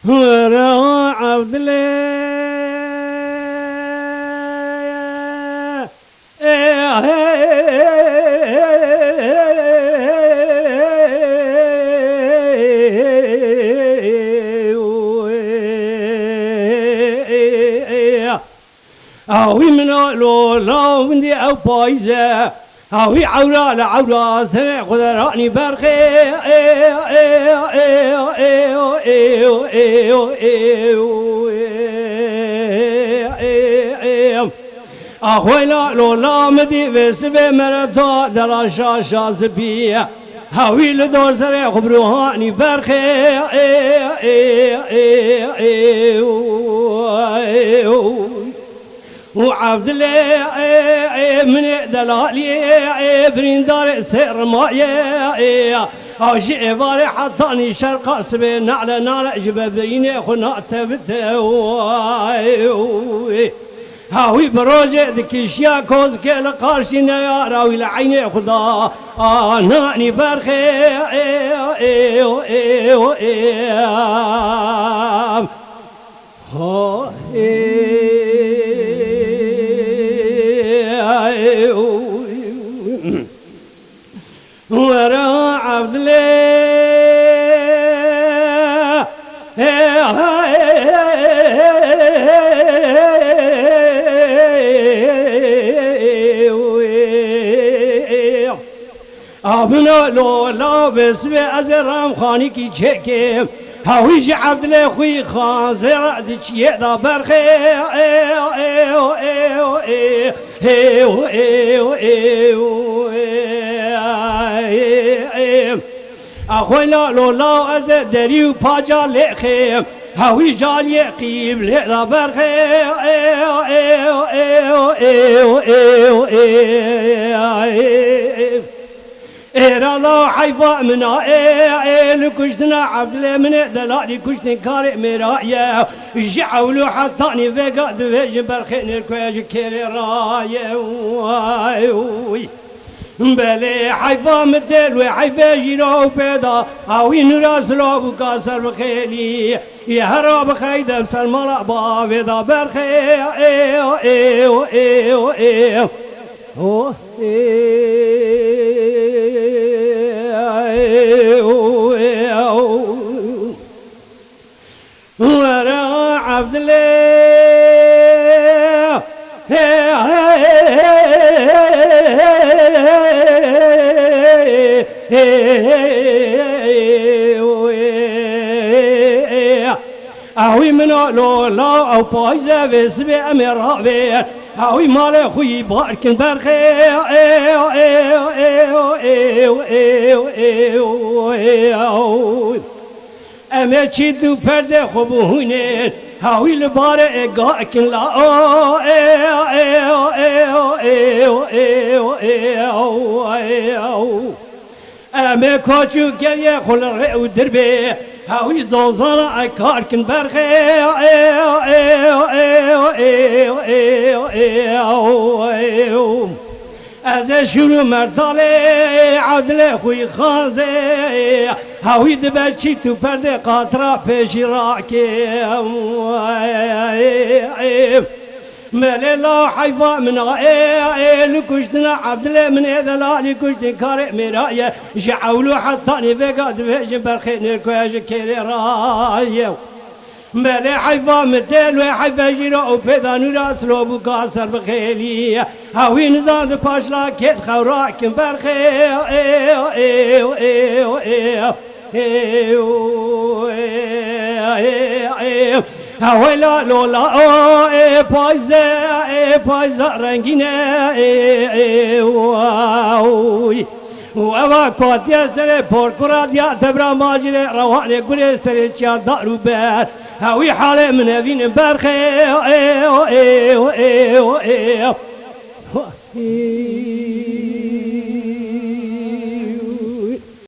ورا عبد الله أوي من لولا وندي أو بايزة أوي عورا لعورا سنة قدراني برخي أخوي لا لولا مدي بسبة مرتا دلا شاشا زبية هاوي لدور سنة خبروهاني برخي وعبد الله من دلالي بريندار سر مايا أجي باري حطاني شرق سبين على نال جبابرين خنا تبته هاوي بروجه دكيشيا كوز كل قارشنا يا راوي العين خدا ناني برخي ورا عبد الله ابنا لولا بسبه از رام خانی کی چکه هاویج عبد الله خوی خان زرد چیه دا برخه أخوي لا لولا أز دريو باجا لخيم هاوي جال يقيم لذا برخيم إيرا لا حيفا منا لكشتنا عبد من دلالي كشتن كاري مرايا جعولو حطاني فيقا دفيج برخين الكويج كيري رايا بله حيفا مثل وحيفا جيرو بيدا هاوي نراس لو كاسر بخيلي يهرب خيدم سلمان أبا بيدا برخي ورا عبد الله أوي من لولا أو بايزة بسبة أمير رابير أوي مال خوي باركن برخي أما تشدو برد خبوهنين هاوي لبارة إقاكن لا أما كوچو كريا خل الرئو دربي هاوي زوزانا أكاركن برخي از شروع مرتاله عدل خوی خانزه هاوی دبچی تو پرده قاطرا پیشی راکی مللا حيفا من غائل كشتنا عبد من دلالي كشتن كارئ مرايه جعولو حطاني بقاد فيج برخين الكواج كيري رايه ملي حيفا مثل وحيفا جيرو وبيضان وراس لو بقاصر بخيلي هاوي نزاد باشلا كيت خوراك برخي هولا لولا بايزا رنگينه وأوا كواتيا سر بوركورا ديا تبرا ماجر رواني قري سر چا دارو بر هاوي حاله من فين برخي